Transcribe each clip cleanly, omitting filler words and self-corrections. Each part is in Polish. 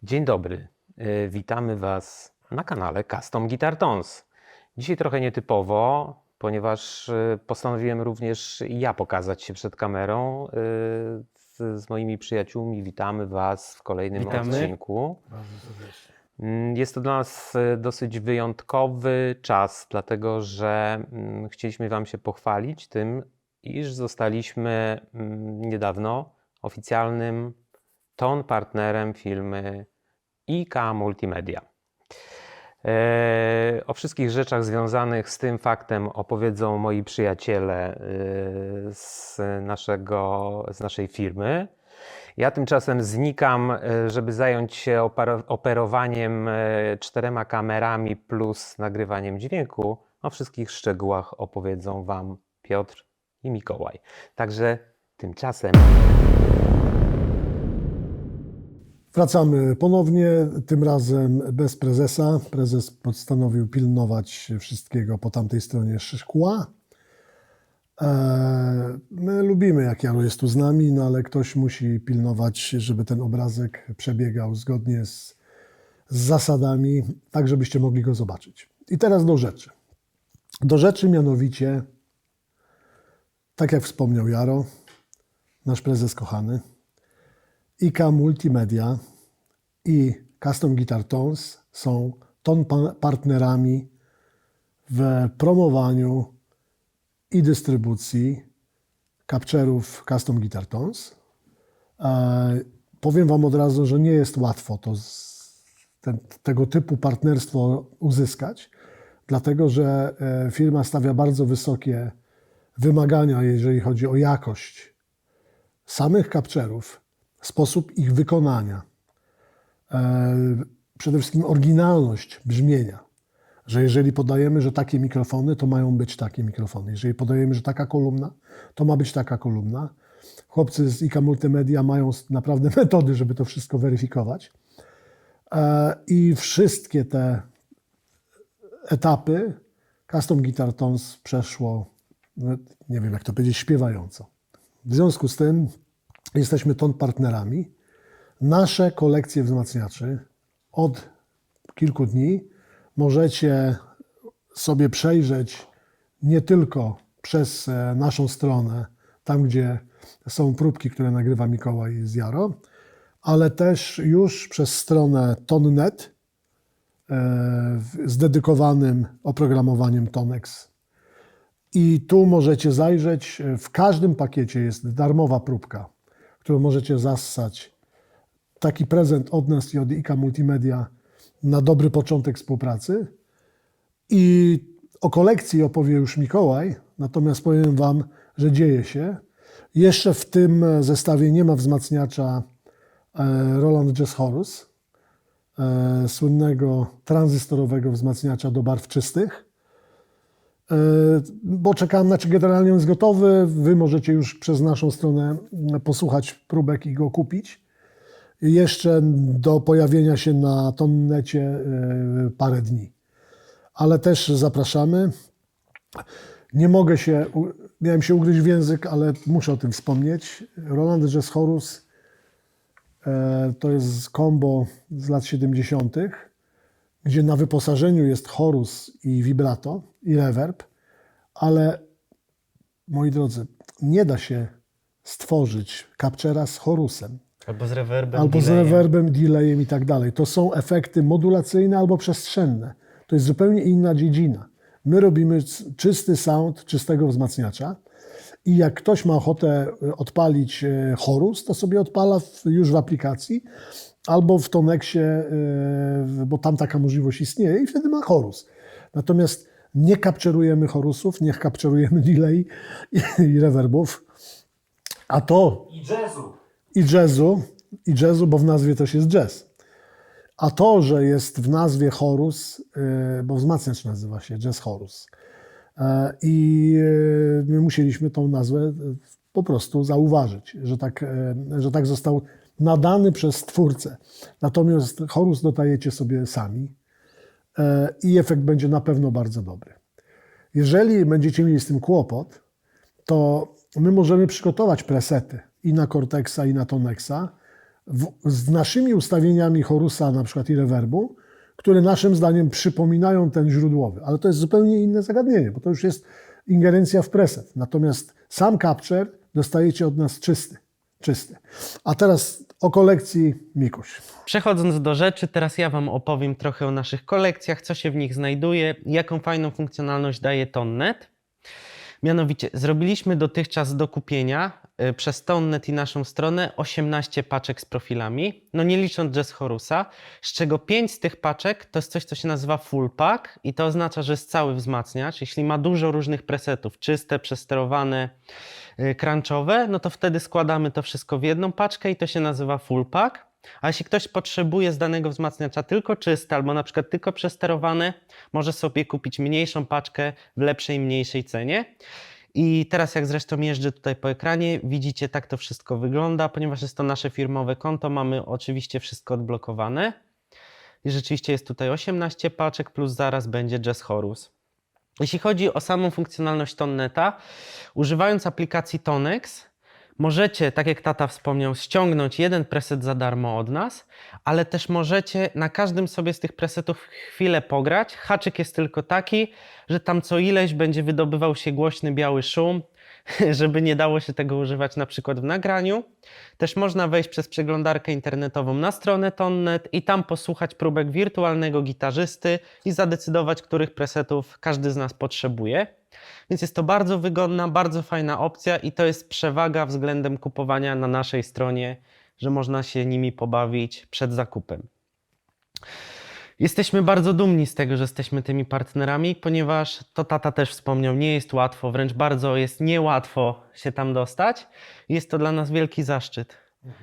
Dzień dobry, witamy Was na kanale Custom Guitar Tones. Dzisiaj trochę nietypowo, ponieważ postanowiłem również ja pokazać się przed kamerą z moimi przyjaciółmi. Witamy Was w kolejnym odcinku. Jest to dla nas dosyć wyjątkowy czas, dlatego że chcieliśmy Wam się pochwalić tym, iż zostaliśmy niedawno oficjalnym tone partnerem firmy IK Multimedia. O wszystkich rzeczach związanych z tym faktem opowiedzą moi przyjaciele z naszej firmy. Ja tymczasem znikam, żeby zająć się operowaniem 4 kamerami plus nagrywaniem dźwięku. O wszystkich szczegółach opowiedzą Wam Piotr i Mikołaj. Także tymczasem... Wracamy ponownie, tym razem bez prezesa. Prezes postanowił pilnować wszystkiego po tamtej stronie szkła. My lubimy, jak Jaro jest tu z nami, no ale ktoś musi pilnować, żeby ten obrazek przebiegał zgodnie z zasadami, tak żebyście mogli go zobaczyć. I teraz do rzeczy. Do rzeczy mianowicie, tak jak wspomniał Jaro, nasz prezes kochany, IK Multimedia i Custom Guitar Tones są partnerami w promowaniu i dystrybucji capture'ów Custom Guitar Tones. Powiem Wam od razu, że nie jest łatwo tego typu partnerstwo uzyskać, dlatego że firma stawia bardzo wysokie wymagania, jeżeli chodzi o jakość samych capture'ów, sposób ich wykonania, przede wszystkim oryginalność brzmienia, że jeżeli podajemy, że takie mikrofony, to mają być takie mikrofony. Jeżeli podajemy, że taka kolumna, to ma być taka kolumna. Chłopcy z IK Multimedia mają naprawdę metody, żeby to wszystko weryfikować. I wszystkie te etapy Custom Guitar Tones przeszło, nie wiem jak to powiedzieć, śpiewająco. W związku z tym jesteśmy tone partnerami. Nasze kolekcje wzmacniaczy od kilku dni możecie sobie przejrzeć nie tylko przez naszą stronę, tam gdzie są próbki, które nagrywa Mikołaj z Jaro, ale też już przez stronę Tone.net z dedykowanym oprogramowaniem Tonex. I tu możecie zajrzeć, w każdym pakiecie jest darmowa próbka, którą możecie zassać. Taki prezent od nas i od IK Multimedia na dobry początek współpracy. I o kolekcji opowie już Mikołaj, natomiast powiem Wam, że dzieje się. Jeszcze w tym zestawie nie ma wzmacniacza Roland Jazz Horus, słynnego tranzystorowego wzmacniacza do barw czystych, bo czekam, znaczy generalnie on jest gotowy. Wy możecie już przez naszą stronę posłuchać próbek i go kupić. Jeszcze do pojawienia się na Tonnecie parę dni. Ale też zapraszamy. Nie mogę się, miałem się ugryźć w język, ale muszę o tym wspomnieć. Roland Jazz Horus to jest combo z lat 70., gdzie na wyposażeniu jest chorus i vibrato i reverb, ale moi drodzy, nie da się stworzyć capture'a z chorusem. Albo z reverbem, Albo z reverbem, delayem i tak dalej. To są efekty modulacyjne albo przestrzenne. To jest zupełnie inna dziedzina. My robimy czysty sound czystego wzmacniacza i jak ktoś ma ochotę odpalić chorus, to sobie odpala już w aplikacji albo w Tonexie, bo tam taka możliwość istnieje i wtedy ma chorus. Natomiast nie capturujemy chorusów, nie capturujemy delay i reverbów, a to... I jazzu, bo w nazwie też jest jazz. A to, że jest w nazwie chorus, bo wzmacniacz nazywa się Jazz Horus. I my musieliśmy tą nazwę po prostu zauważyć, że tak został nadany przez twórcę. Natomiast chorus dodajecie sobie sami i efekt będzie na pewno bardzo dobry. Jeżeli będziecie mieli z tym kłopot, to my możemy przygotować presety i na Cortexa, i na Tonexa z naszymi ustawieniami chorusa na przykład i rewerbu, które naszym zdaniem przypominają ten źródłowy. Ale to jest zupełnie inne zagadnienie, bo to już jest ingerencja w preset. Natomiast sam capture dostajecie od nas czysty. A teraz o kolekcji Mikuś. Przechodząc do rzeczy, teraz ja Wam opowiem trochę o naszych kolekcjach, co się w nich znajduje, jaką fajną funkcjonalność daje ToneNet. Mianowicie zrobiliśmy dotychczas do kupienia przez ToneNet i naszą stronę 18 paczek z profilami, no nie licząc Jazz Horusa, z czego 5 z tych paczek to jest coś, co się nazywa full pack i to oznacza, że jest cały wzmacniacz. Jeśli ma dużo różnych presetów, czyste, przesterowane, crunchowe, no to wtedy składamy to wszystko w jedną paczkę i to się nazywa full pack. A jeśli ktoś potrzebuje z danego wzmacniacza tylko czyste albo na przykład tylko przesterowane, może sobie kupić mniejszą paczkę w lepszej, mniejszej cenie. I teraz jak zresztą jeżdżę tutaj po ekranie, widzicie, tak to wszystko wygląda. Ponieważ jest to nasze firmowe konto, mamy oczywiście wszystko odblokowane. I rzeczywiście jest tutaj 18 paczek plus zaraz będzie Jazz Horus. Jeśli chodzi o samą funkcjonalność ToneNeta, używając aplikacji Tonex, możecie, tak jak tata wspomniał, ściągnąć jeden preset za darmo od nas, ale też możecie na każdym sobie z tych presetów chwilę pograć. Haczyk jest tylko taki, że tam co ileś będzie wydobywał się głośny biały szum, żeby nie dało się tego używać na przykład w nagraniu. Też można wejść przez przeglądarkę internetową na stronę ToneNet i tam posłuchać próbek wirtualnego gitarzysty i zadecydować, których presetów każdy z nas potrzebuje. Więc jest to bardzo wygodna, bardzo fajna opcja i to jest przewaga względem kupowania na naszej stronie, że można się nimi pobawić przed zakupem. Jesteśmy bardzo dumni z tego, że jesteśmy tymi partnerami, ponieważ to tata też wspomniał, nie jest łatwo, wręcz bardzo jest niełatwo się tam dostać. Jest to dla nas wielki zaszczyt.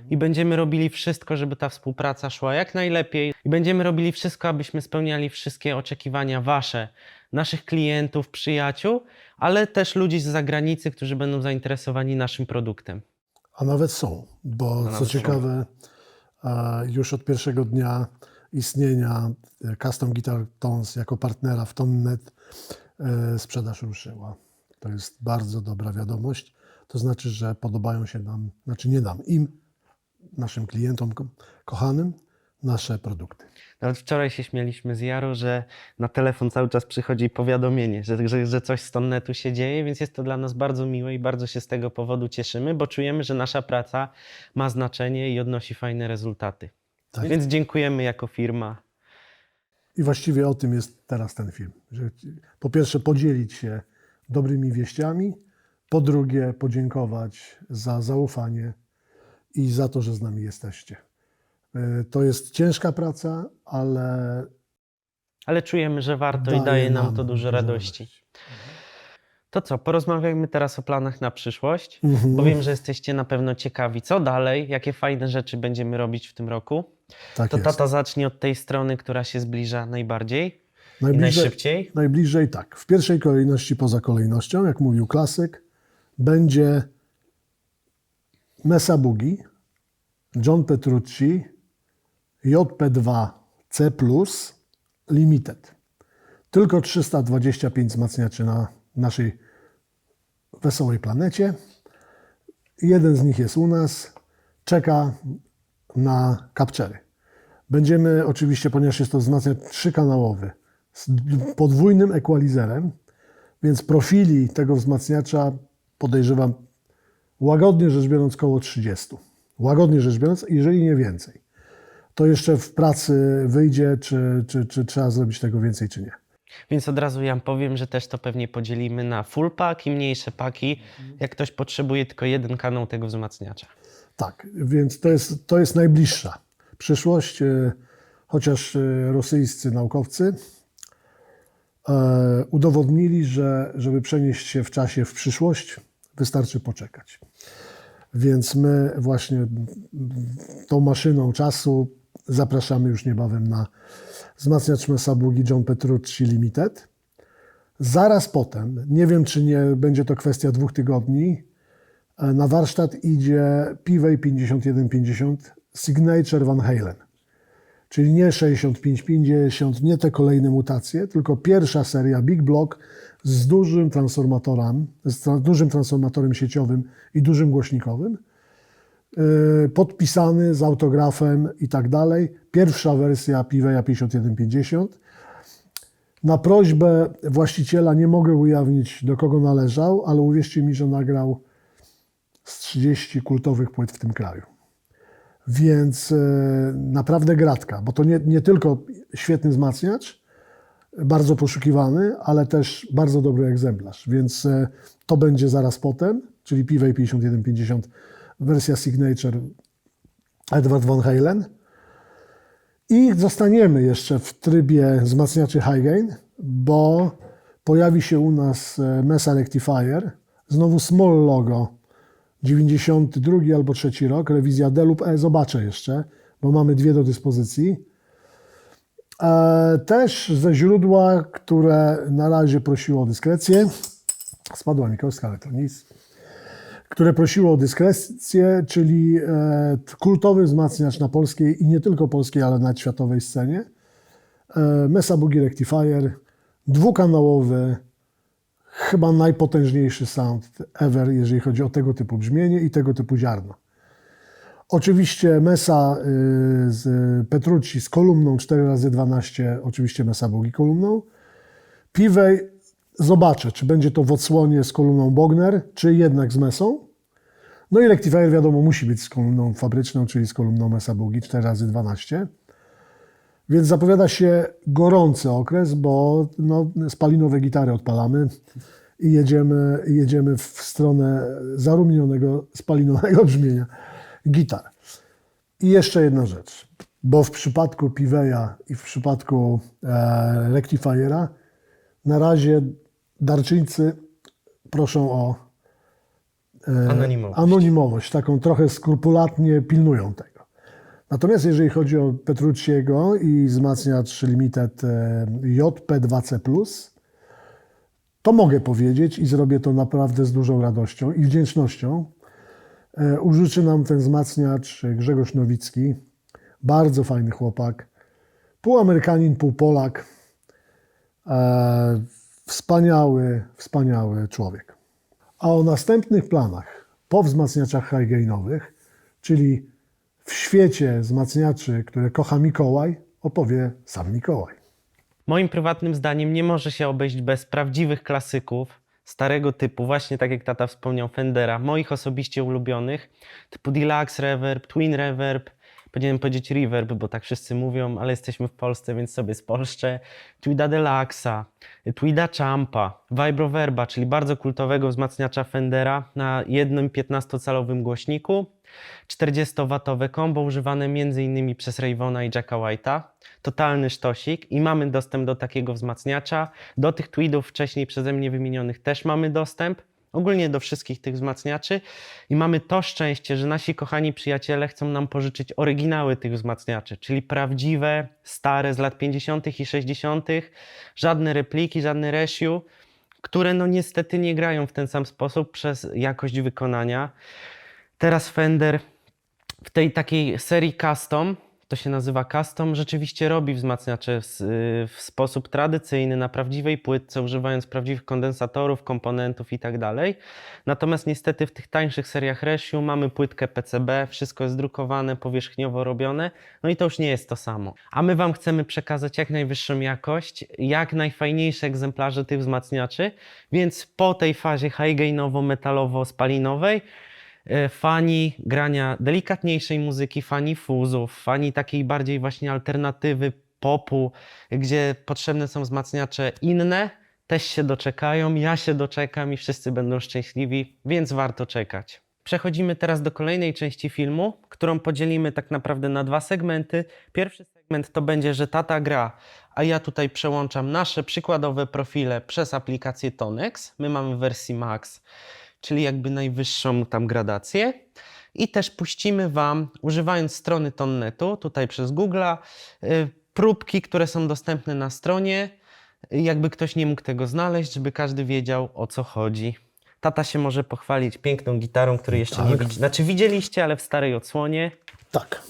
I będziemy robili wszystko, żeby ta współpraca szła jak najlepiej. I będziemy robili wszystko, abyśmy spełniali wszystkie oczekiwania wasze, naszych klientów, przyjaciół, ale też ludzi z zagranicy, którzy będą zainteresowani naszym produktem. A nawet są, bo co ciekawe, już od pierwszego dnia istnienia Custom Guitar Tones jako partnera w ToneNet sprzedaż ruszyła. To jest bardzo dobra wiadomość. To znaczy, że podobają się nam, znaczy nie nam, im, naszym klientom kochanym, nasze produkty. Nawet wczoraj się śmialiśmy z Jaro, że na telefon cały czas przychodzi powiadomienie, że coś z ToneNetu się dzieje, więc jest to dla nas bardzo miłe i bardzo się z tego powodu cieszymy, bo czujemy, że nasza praca ma znaczenie i odnosi fajne rezultaty. Tak. Więc dziękujemy jako firma. I właściwie o tym jest teraz ten film. Że po pierwsze podzielić się dobrymi wieściami, po drugie podziękować za zaufanie i za to, że z nami jesteście. To jest ciężka praca, ale czujemy, że warto i daje nam to dużo radości. To co, porozmawiajmy teraz o planach na przyszłość, bo wiem, że jesteście na pewno ciekawi, co dalej, jakie fajne rzeczy będziemy robić w tym roku. Tak to jest. tata zacznie od tej strony, która się zbliża najbardziej i najszybciej. Najbliżej tak. W pierwszej kolejności poza kolejnością, jak mówił klasyk, będzie Mesa Boogie, John Petrucci, JP2C+, Limited. Tylko 325 wzmacniaczy na naszej wesołej planecie. Jeden z nich jest u nas, czeka na capture'y. Będziemy oczywiście, ponieważ jest to wzmacniacz 3-kanałowy z podwójnym equalizerem, więc profili tego wzmacniacza podejrzewam łagodnie rzecz biorąc koło 30. Łagodnie rzecz biorąc, jeżeli nie więcej. To jeszcze w pracy wyjdzie, czy trzeba zrobić tego więcej, czy nie. Więc od razu ja powiem, że też to pewnie podzielimy na full pack i mniejsze paki, jak ktoś potrzebuje tylko jeden kanał tego wzmacniacza. Tak, więc to jest najbliższa przyszłość, chociaż rosyjscy naukowcy udowodnili, że żeby przenieść się w czasie w przyszłość, wystarczy poczekać. Więc my właśnie tą maszyną czasu zapraszamy już niebawem na wzmacniacz Mesa Boogie John Petrucci Limited. Zaraz potem, nie wiem czy nie będzie to kwestia 2 tygodni, na warsztat idzie Pivey 5150 Signature Van Halen. Czyli nie 6550, nie te kolejne mutacje, tylko pierwsza seria Big Block z dużym transformatorem sieciowym i dużym głośnikowym, podpisany z autografem i tak dalej. Pierwsza wersja Piveya 5150. Na prośbę właściciela nie mogę ujawnić, do kogo należał, ale uwierzcie mi, że nagrał z 30 kultowych płyt w tym kraju. Więc naprawdę gratka, bo to nie tylko świetny wzmacniacz, bardzo poszukiwany, ale też bardzo dobry egzemplarz. Więc to będzie zaraz potem, czyli Pivey 5150, wersja Signature Edward Von Halen. I zostaniemy jeszcze w trybie wzmacniaczy High Gain, bo pojawi się u nas Mesa Rectifier, znowu small logo, 92 albo 3 rok, rewizja D lub E, zobaczę jeszcze, bo mamy dwie do dyspozycji. Też ze źródła, które na razie prosiło o dyskrecję, spadła mi kostka, ale to nic, które prosiło o dyskrecję, czyli kultowy wzmacniacz na polskiej i nie tylko polskiej, ale nawet światowej scenie. Mesa Boogie Rectifier, dwukanałowy, chyba najpotężniejszy sound ever, jeżeli chodzi o tego typu brzmienie i tego typu ziarno. Oczywiście Mesa z Petrucci z kolumną 4x12, oczywiście Mesa Boogie kolumną. Pivey zobaczę, czy będzie to w odsłonie z kolumną Bogner, czy jednak z Mesą. No i Rectifier wiadomo musi być z kolumną fabryczną, czyli z kolumną Mesa Boogie 4x12. Więc zapowiada się gorący okres, bo no, spalinowe gitary odpalamy i jedziemy w stronę zarumienionego spalinowego brzmienia gitar. I jeszcze jedna rzecz, bo w przypadku Piveya i w przypadku Rectifiera na razie darczyńcy proszą o anonimowość, taką trochę skrupulatnie pilnują tego. Natomiast jeżeli chodzi o Petrucciego i wzmacniacz Limited JP2C+, to mogę powiedzieć i zrobię to naprawdę z dużą radością i wdzięcznością. Użyczy nam ten wzmacniacz Grzegorz Nowicki, bardzo fajny chłopak, pół Amerykanin, pół Polak, wspaniały człowiek. A o następnych planach po wzmacniaczach high gainowych, czyli w świecie wzmacniaczy, które kocha Mikołaj, opowie sam Mikołaj. Moim prywatnym zdaniem nie może się obejść bez prawdziwych klasyków starego typu, właśnie tak jak tata wspomniał, Fendera, moich osobiście ulubionych, typu Deluxe Reverb, Twin Reverb, powinienem powiedzieć Reverb, bo tak wszyscy mówią, ale jesteśmy w Polsce, więc sobie spolszczę, Tweeda Deluxa, Tweeda Champa, Vibroverba, czyli bardzo kultowego wzmacniacza Fendera na jednym 15-calowym głośniku, 40-watowe combo używane m.in. przez Ravona i Jacka White'a. Totalny sztosik i mamy dostęp do takiego wzmacniacza. Do tych tweedów wcześniej przeze mnie wymienionych też mamy dostęp. Ogólnie do wszystkich tych wzmacniaczy. I mamy to szczęście, że nasi kochani przyjaciele chcą nam pożyczyć oryginały tych wzmacniaczy, czyli prawdziwe, stare z lat 50. i 60. Żadne repliki, żadne reissue, które no niestety nie grają w ten sam sposób przez jakość wykonania. Teraz Fender w tej takiej serii custom, to się nazywa custom, rzeczywiście robi wzmacniacze w sposób tradycyjny, na prawdziwej płytce, używając prawdziwych kondensatorów, komponentów i tak dalej. Natomiast niestety w tych tańszych seriach reissue mamy płytkę PCB, wszystko jest drukowane, powierzchniowo robione, no i to już nie jest to samo. A my Wam chcemy przekazać jak najwyższą jakość, jak najfajniejsze egzemplarze tych wzmacniaczy, więc po tej fazie high gainowo-metalowo-spalinowej fani grania delikatniejszej muzyki, fani fuzów, fani takiej bardziej właśnie alternatywy, popu, gdzie potrzebne są wzmacniacze inne, też się doczekają, ja się doczekam i wszyscy będą szczęśliwi, więc warto czekać. Przechodzimy teraz do kolejnej części filmu, którą podzielimy tak naprawdę na dwa segmenty. Pierwszy segment to będzie, że tata gra, a ja tutaj przełączam nasze przykładowe profile przez aplikację Tonex. My mamy w wersji Max, czyli jakby najwyższą tam gradację. I też puścimy Wam, używając strony Tonnetu, tutaj przez Google'a, próbki, które są dostępne na stronie, jakby ktoś nie mógł tego znaleźć, żeby każdy wiedział, o co chodzi. Tata się może pochwalić piękną gitarą, której jeszcze nie widzieliście. Znaczy widzieliście, ale w starej odsłonie. Tak.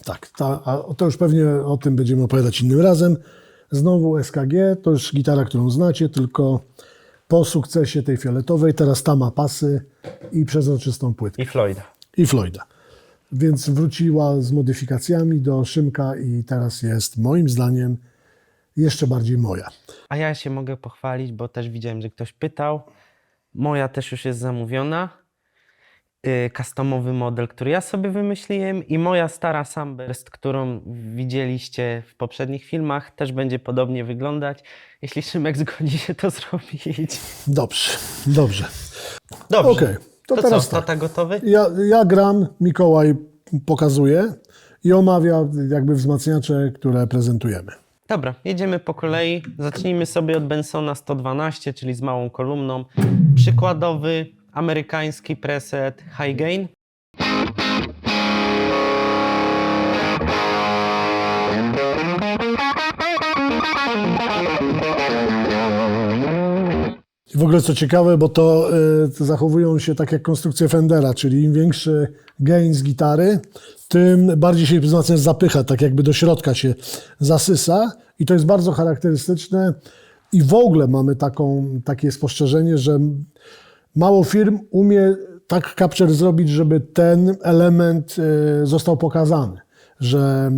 A to już pewnie o tym będziemy opowiadać innym razem. Znowu SKG, to już gitara, którą znacie, tylko po sukcesie tej fioletowej, teraz ta ma pasy i przezroczystą płytkę. I Floyda. I Floyda. więc wróciła z modyfikacjami do Szymka i teraz jest moim zdaniem jeszcze bardziej moja. A ja się mogę pochwalić, bo też widziałem, że ktoś pytał. Moja też już jest zamówiona. Customowy model, który ja sobie wymyśliłem, i moja stara Sunburst, którą widzieliście w poprzednich filmach, też będzie podobnie wyglądać. Jeśli Szymek zgodzi się to zrobić. Dobrze, dobrze. Dobrze. Okej, to To teraz co, tak. tata gotowy? Ja gram, Mikołaj pokazuje i omawia jakby wzmacniacze, które prezentujemy. Dobra, jedziemy po kolei. Zacznijmy sobie od Bensona 112, czyli z małą kolumną. Przykładowy amerykański preset High Gain. I w ogóle co ciekawe, bo to zachowują się tak jak konstrukcje Fendera, czyli im większy gain z gitary, tym bardziej się wzmacniacz zapycha, tak jakby do środka się zasysa i to jest bardzo charakterystyczne i w ogóle mamy takie spostrzeżenie, że mało firm umie tak capture zrobić, żeby ten element został pokazany, że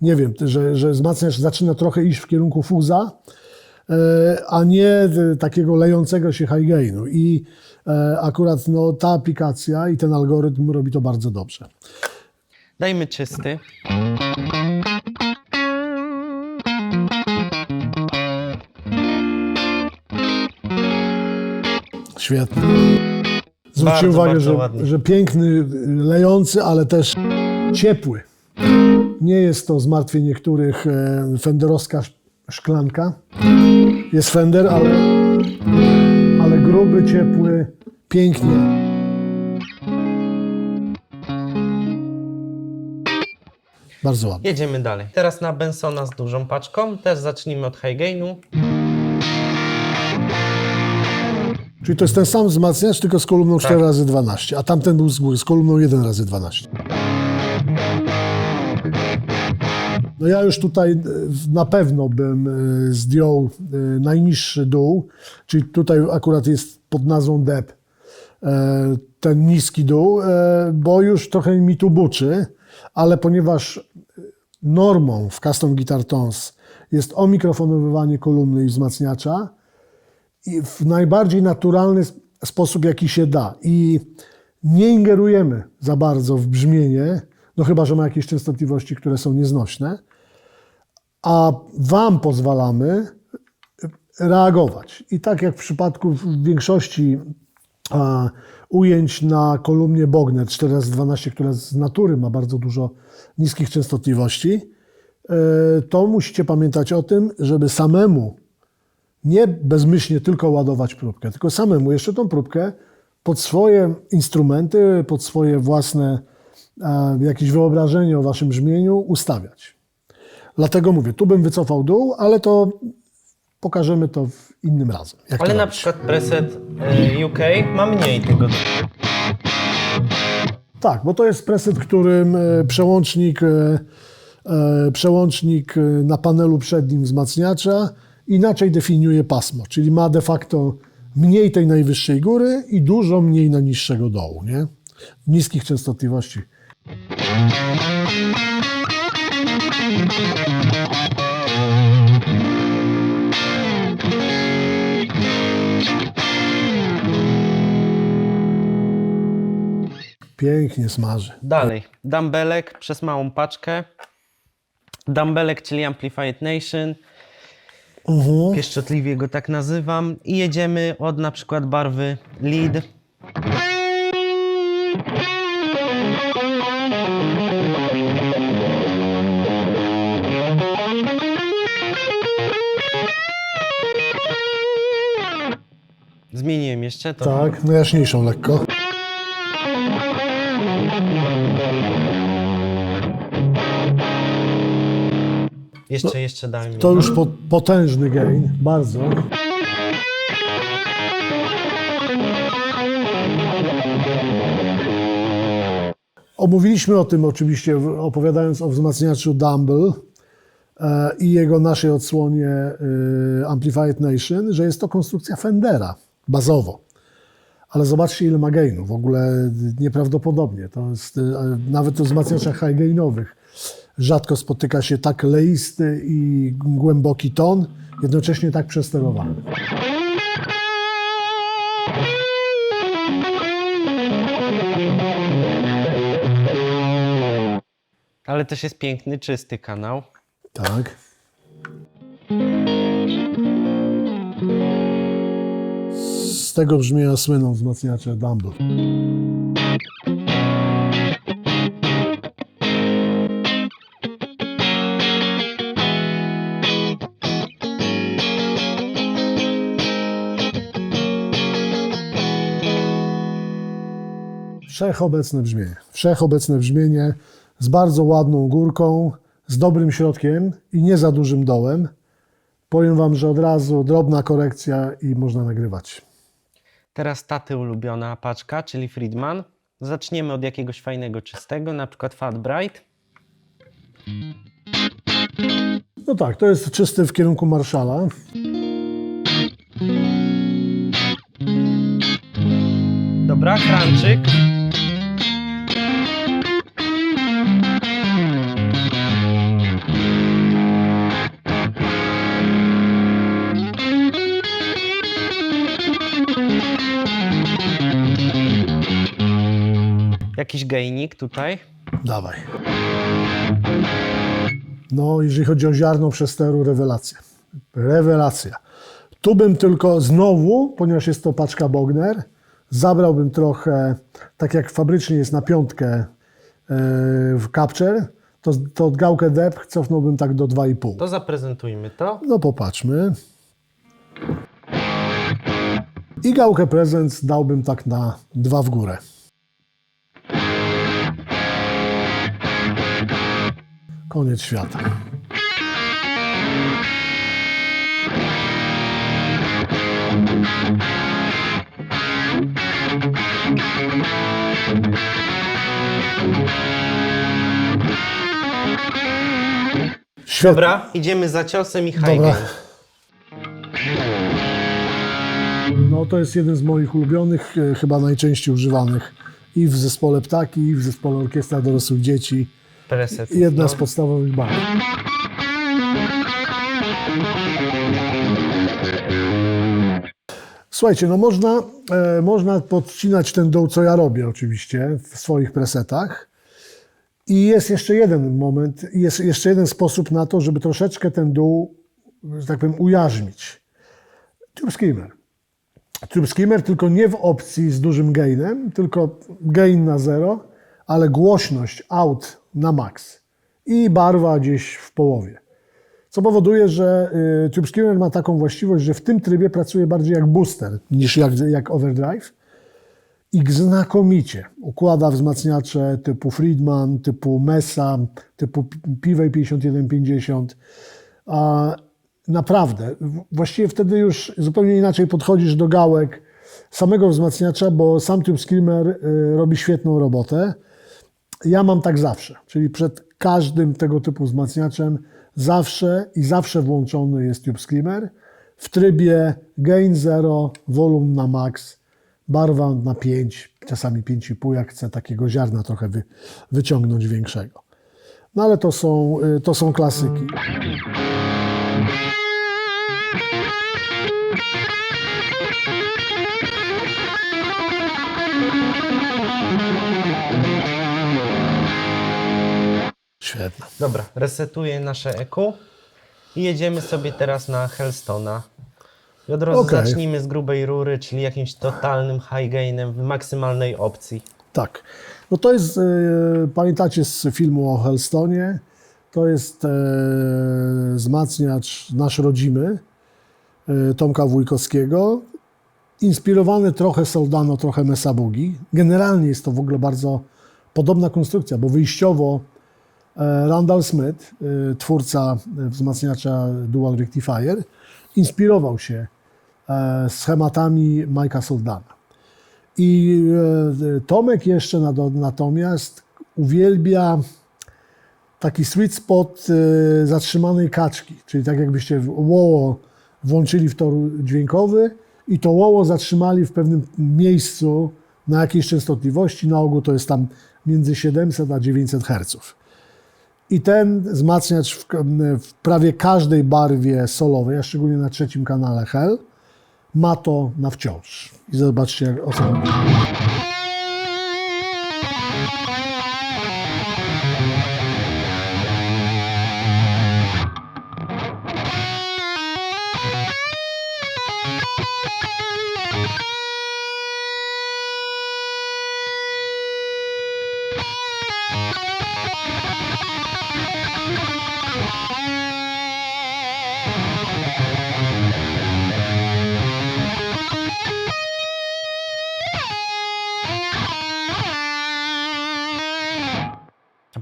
nie wiem, że wzmacniacz zaczyna trochę iść w kierunku fuza, a nie takiego lejącego się high gainu. I akurat ta aplikacja i ten algorytm robi to bardzo dobrze. Dajmy czysty. Świetnie. Zwróćcie Bardzo, uwagę, bardzo ładnie. że piękny, lejący, ale też ciepły. Nie jest to zmartwień niektórych fenderowska szklanka. Jest Fender, ale gruby, ciepły, pięknie. Bardzo ładnie. Jedziemy dalej. Teraz na Bensona z dużą paczką. Też zacznijmy od High Gainu. Czyli to jest ten sam wzmacniacz, tylko z kolumną 4x12, a tamten był z góry, z kolumną 1x12. No ja już tutaj na pewno bym zdjął najniższy dół, czyli tutaj akurat jest pod nazwą Deb ten niski dół, bo już trochę mi tu buczy, ale ponieważ normą w Custom Guitar Tones jest omikrofonowywanie kolumny i wzmacniacza i w najbardziej naturalny sposób, jaki się da, i nie ingerujemy za bardzo w brzmienie, no chyba że ma jakieś częstotliwości, które są nieznośne, a Wam pozwalamy reagować. I tak jak w przypadku większości ujęć na kolumnie Bogner 4x12, która z natury ma bardzo dużo niskich częstotliwości, to musicie pamiętać o tym, żeby samemu, nie bezmyślnie tylko ładować próbkę, tylko samemu jeszcze tą próbkę pod swoje instrumenty, pod swoje własne jakieś wyobrażenie o Waszym brzmieniu ustawiać. Dlatego mówię, tu bym wycofał dół, ale to pokażemy to innym razem. Jak Ale to na robić. przykład preset UK ma mniej tego. Tak, bo to jest preset, którym przełącznik na panelu przednim wzmacniacza inaczej definiuje pasmo, czyli ma de facto mniej tej najwyższej góry i dużo mniej najniższego dołu, nie? Niskich częstotliwości. Pięknie smaży. Dalej. Dumbbellek przez małą paczkę. Dumbbellek, czyli Amplified Nation. Pieszczotliwie go tak nazywam. I jedziemy od na przykład barwy Lead. Zmieniłem jeszcze to. Tak, no jaśniejszą lekko. Jeszcze dałem. To już potężny gain, bardzo. Omówiliśmy o tym oczywiście, opowiadając o wzmacniaczu Dumble i jego naszej odsłonie Amplified Nation, że jest to konstrukcja Fendera bazowo. ale zobaczcie, ile ma gainu. W ogóle nieprawdopodobnie. To jest, nawet w wzmacniaczach high gainowych rzadko spotyka się tak leisty i głęboki ton, jednocześnie tak przesterowany. Ale też jest piękny, czysty kanał. Tak. Z tego brzmienia słyną wzmacniacze Dumble. Wszechobecne brzmienie z bardzo ładną górką, z dobrym środkiem i nie za dużym dołem. Powiem Wam, że od razu drobna korekcja i można nagrywać. Teraz taty ulubiona paczka, czyli Friedman. Zaczniemy od jakiegoś fajnego, czystego, na przykład Fat Bright. No tak, to jest czysty w kierunku Marshalla. Dobra, Crunczyk. Jakiś gainik tutaj. Dawaj. No, jeżeli chodzi o ziarno przesteru, rewelacja. Rewelacja. Tu bym tylko znowu, ponieważ jest to paczka Bogner, zabrałbym trochę, tak jak fabrycznie jest na piątkę w Capture, to gałkę depth cofnąłbym tak do 2,5. To zaprezentujmy to. No popatrzmy. I gałkę Presence dałbym tak na 2 w górę. Koniec świata. Świetnie. Dobra, idziemy za ciosem i high Dobra. gain. No to jest jeden z moich ulubionych, chyba najczęściej używanych i w zespole Ptaki, i w zespole Orkiestra Dorosłych Dzieci. Preset. Jedna z podstawowych barw. Słuchajcie, no można podcinać ten dół, co ja robię oczywiście w swoich presetach. I jest jeszcze jeden moment, jest jeszcze jeden sposób na to, żeby troszeczkę ten dół, że tak powiem, ujarzmić. Tube Screamer. Tube Screamer, tylko nie w opcji z dużym gainem, tylko gain na 0, ale głośność out na max i barwa gdzieś w połowie. Co powoduje, że Tube Screamer ma taką właściwość, że w tym trybie pracuje bardziej jak booster niż jak overdrive i znakomicie układa wzmacniacze typu Friedman, typu Mesa, typu Piwej 5150. Naprawdę, właściwie wtedy już zupełnie inaczej podchodzisz do gałek samego wzmacniacza, bo sam Tube Screamer robi świetną robotę. Ja mam tak zawsze, czyli przed każdym tego typu wzmacniaczem zawsze włączony jest Tube Screamer w trybie gain 0, volume na max, barwa na 5, czasami 5,5, jak chcę takiego ziarna trochę wyciągnąć większego. No ale to są klasyki. Świetne. Dobra, resetuję nasze EQ i jedziemy sobie teraz na Hellstona. I od razu Okej. zacznijmy z grubej rury, czyli jakimś totalnym high gainem w maksymalnej opcji. Tak. No to jest, pamiętacie z filmu o Hellstonie, to jest wzmacniacz nasz rodzimy, Tomka Wójkowskiego, inspirowany trochę Soldano, trochę Mesa Boogie. Generalnie jest to w ogóle bardzo podobna konstrukcja, bo wyjściowo Randall Smith, twórca wzmacniacza Dual Rectifier, inspirował się schematami Mike'a Soldana. I Tomek jeszcze natomiast uwielbia taki sweet spot zatrzymanej kaczki, czyli tak jakbyście WoWo włączyli w tor dźwiękowy i to łoło zatrzymali w pewnym miejscu na jakiejś częstotliwości. Na ogół to jest tam między 700 a 900 Hz. I ten wzmacniacz w prawie każdej barwie solowej, a szczególnie na trzecim kanale Hell, ma to na wciąż. I zobaczcie, o co chodzi.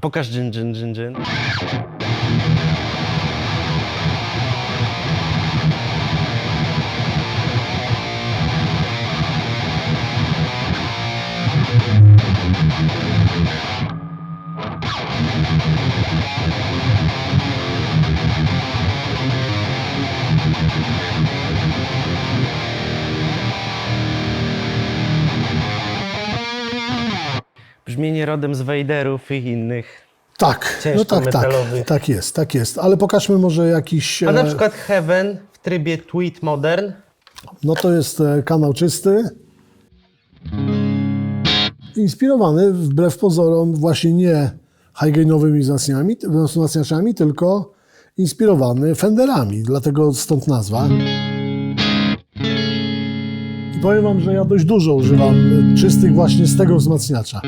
Pokaż dżin, dżin, dżin, dżin. Brzmienie rodem z Vaderów i innych. Tak, Ciężko no tak, metalowych. tak jest. Ale pokażmy może jakiś... A na przykład Heaven w trybie Tweet Modern. No to jest kanał czysty. Inspirowany wbrew pozorom właśnie nie high-gainowymi wzmacniaczami, tylko inspirowany Fenderami, dlatego stąd nazwa. I powiem wam, że ja dość dużo używam czystych właśnie z tego wzmacniacza.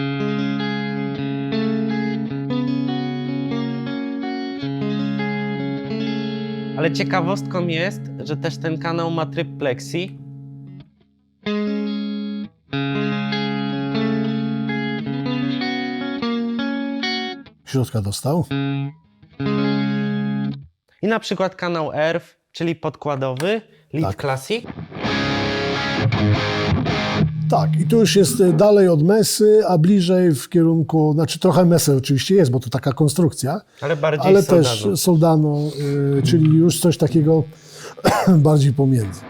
Ale ciekawostką jest, że też ten kanał ma tryb Plexi. Środka dostał. I na przykład kanał ERW, czyli podkładowy, Lead Tak. Classic. Tak, i tu już jest dalej od Mesy, a bliżej w kierunku, znaczy trochę Mesy oczywiście jest, bo to taka konstrukcja, Ale bardziej ale Soldado. też Soldano, czyli już coś takiego bardziej pomiędzy.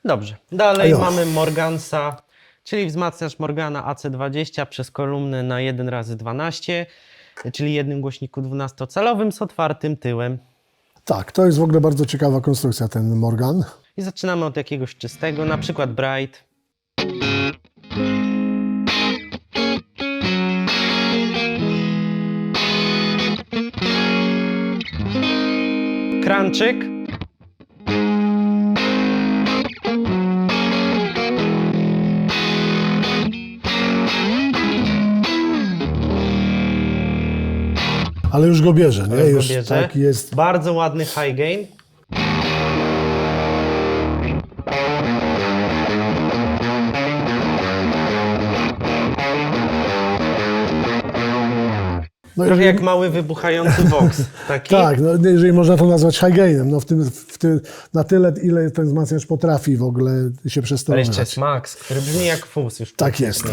Dobrze. Dalej Ajo. mamy Morgansa, czyli wzmacniacz Morgana AC20 przez kolumnę na 1x12, czyli jednym głośniku 12-calowym z otwartym tyłem. Tak, to jest w ogóle bardzo ciekawa konstrukcja, ten Morgan. I zaczynamy od jakiegoś czystego, na przykład Bright. Kranczyk. Ale już go bierze, nie? Już go Już bierze. tak jest. Bardzo ładny high gain. No, Trochę jak mały wybuchający Vox. Taki. tak, no, jeżeli można to nazwać high gainem, no na tyle, ile ten wzmacniacz potrafi w ogóle się Ale jeszcze przesterować. jest Max, który brzmi jak fus już. Tak jest.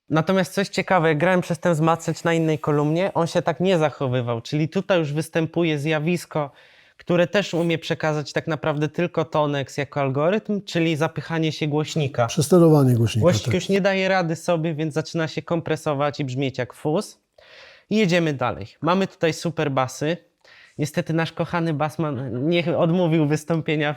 Natomiast coś ciekawe, jak grałem przez ten wzmacniacz na innej kolumnie, on się tak nie zachowywał, czyli tutaj już występuje zjawisko, które też umie przekazać tak naprawdę tylko Tonex jako algorytm, czyli zapychanie się głośnika. Przesterowanie głośnika. Głośnik Tak. już nie daje rady sobie, więc zaczyna się kompresować i brzmieć jak fuz. I jedziemy dalej. Mamy tutaj super basy. Niestety nasz kochany basman nie odmówił wystąpienia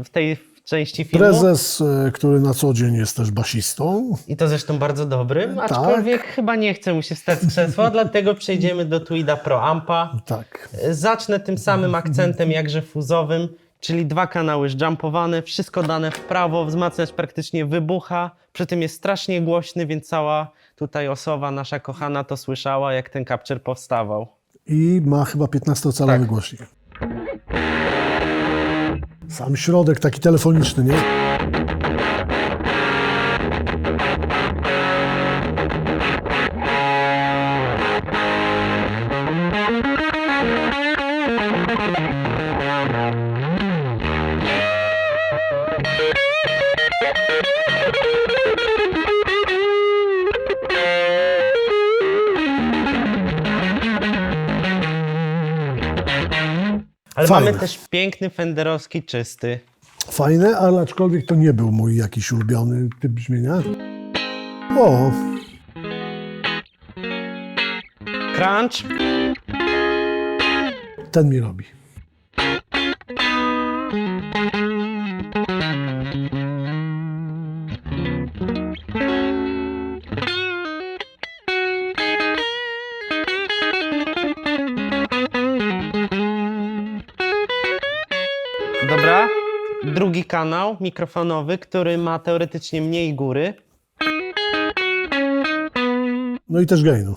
w tej części filmu. Prezes, który na co dzień jest też basistą. I to zresztą bardzo dobrym, Tak. aczkolwiek chyba nie chce mu się wstać z krzesła, dlatego przejdziemy do Tweeda Pro Ampa. Tak. Zacznę tym samym akcentem jakże fuzowym, czyli 2 kanały jumpowane, wszystko dane w prawo, wzmacniacz praktycznie wybucha, przy tym jest strasznie głośny, więc cała tutaj osoba nasza kochana to słyszała, jak ten capture powstawał. I ma chyba 15-calowy Tak. głośnik. Sam środek taki telefoniczny, nie? Ale Fajne. mamy też piękny fenderowski czysty. Fajne, ale aczkolwiek to nie był mój jakiś ulubiony typ brzmienia. O, Crunch. ten mi robi. Dobra. Drugi kanał mikrofonowy, który ma teoretycznie mniej góry. No i też gainu.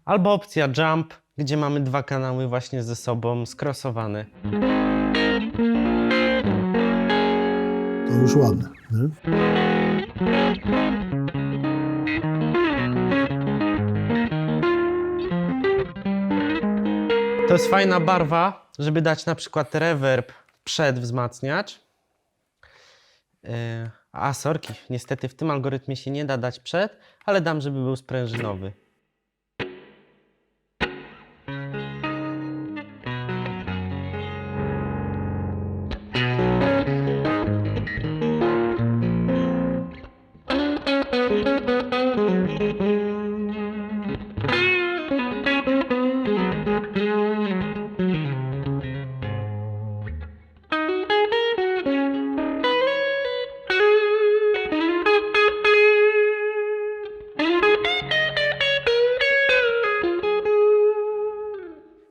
Albo opcja jump, gdzie mamy dwa kanały właśnie ze sobą skrosowane. To już ładne. Nie? To jest fajna barwa, żeby dać na przykład reverb przed wzmacniacz. Sorki, niestety w tym algorytmie się nie da dać przed, ale dam, żeby był sprężynowy.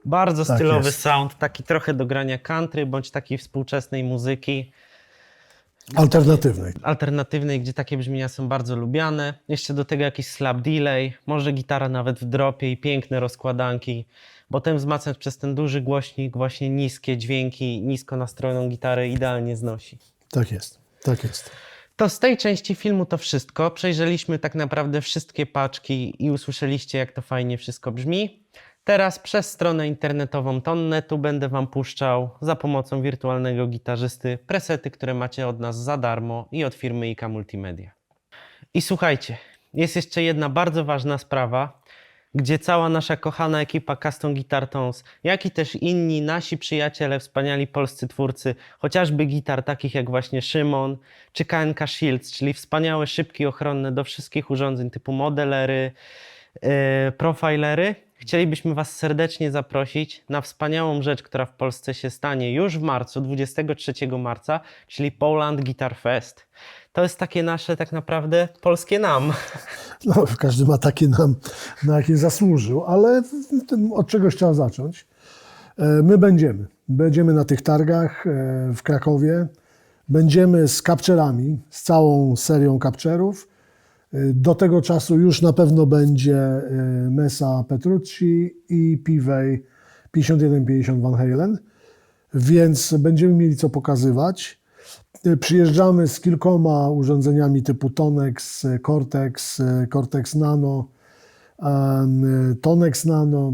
Bardzo Tak stylowy jest. sound, taki trochę do grania country, bądź takiej współczesnej muzyki Alternatywnej. alternatywnej, gdzie takie brzmienia są bardzo lubiane. Jeszcze do tego jakiś slap delay, może gitara nawet w dropie i piękne rozkładanki, bo ten wzmacniacz przez ten duży głośnik właśnie niskie dźwięki, nisko nastrojoną gitarę idealnie znosi. Tak jest. Tak jest. To z tej części filmu to wszystko. Przejrzeliśmy tak naprawdę wszystkie paczki i usłyszeliście, jak to fajnie wszystko brzmi. Teraz przez stronę internetową Tonnetu będę Wam puszczał za pomocą wirtualnego gitarzysty presety, które macie od nas za darmo i od firmy IK Multimedia. I słuchajcie, jest jeszcze jedna bardzo ważna sprawa, gdzie cała nasza kochana ekipa Custom Guitar Tones, jak i też inni nasi przyjaciele, wspaniali polscy twórcy, chociażby gitar takich jak właśnie Szymon, czy KNK Shields, czyli wspaniałe szybki ochronne do wszystkich urządzeń typu modelery, profilery. Chcielibyśmy Was serdecznie zaprosić na wspaniałą rzecz, która w Polsce się stanie już w marcu, 23 marca, czyli Poland Guitar Fest. To jest takie nasze tak naprawdę polskie nam. No, każdy ma takie na jakie zasłużył, ale od czegoś trzeba zacząć. My będziemy na tych targach w Krakowie. Będziemy z capturami, z całą serią capturów. Do tego czasu już na pewno będzie Mesa Petrucci i Pivey 5150 Van Halen, więc będziemy mieli co pokazywać. Przyjeżdżamy z kilkoma urządzeniami typu Tonex, Cortex Nano, Tonex Nano,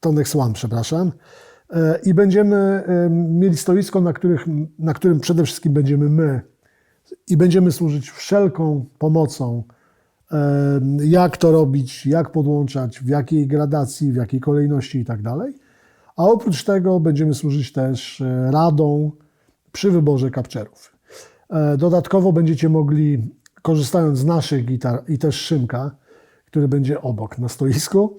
Tonex One. przepraszam. I będziemy mieli stoisko, na którym przede wszystkim będziemy my. I będziemy służyć wszelką pomocą, jak to robić, jak podłączać, w jakiej gradacji, w jakiej kolejności i tak dalej. A oprócz tego będziemy służyć też radą przy wyborze capturów. Dodatkowo będziecie mogli, korzystając z naszych gitar i też Szymka, który będzie obok na stoisku,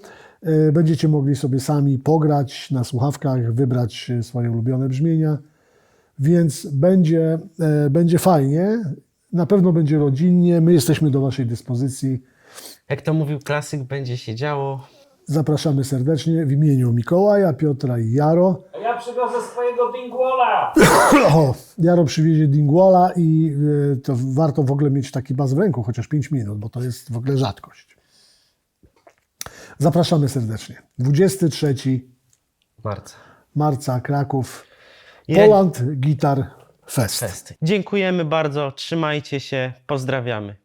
będziecie mogli sobie sami pograć na słuchawkach, wybrać swoje ulubione brzmienia. Więc będzie fajnie, na pewno będzie rodzinnie, my jesteśmy do Waszej dyspozycji. Jak to mówił klasyk, będzie się działo. Zapraszamy serdecznie w imieniu Mikołaja, Piotra i Jaro. A ja przywiozę swojego dingwalla. O, Jaro przywiezie dingwalla i to warto w ogóle mieć taki bas w ręku, chociaż 5 minut, bo to jest w ogóle rzadkość. Zapraszamy serdecznie. 23 Marca. marca, Kraków, Ja- Poland Guitar Fest. Fest. Dziękujemy bardzo, trzymajcie się, pozdrawiamy.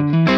Dzięki.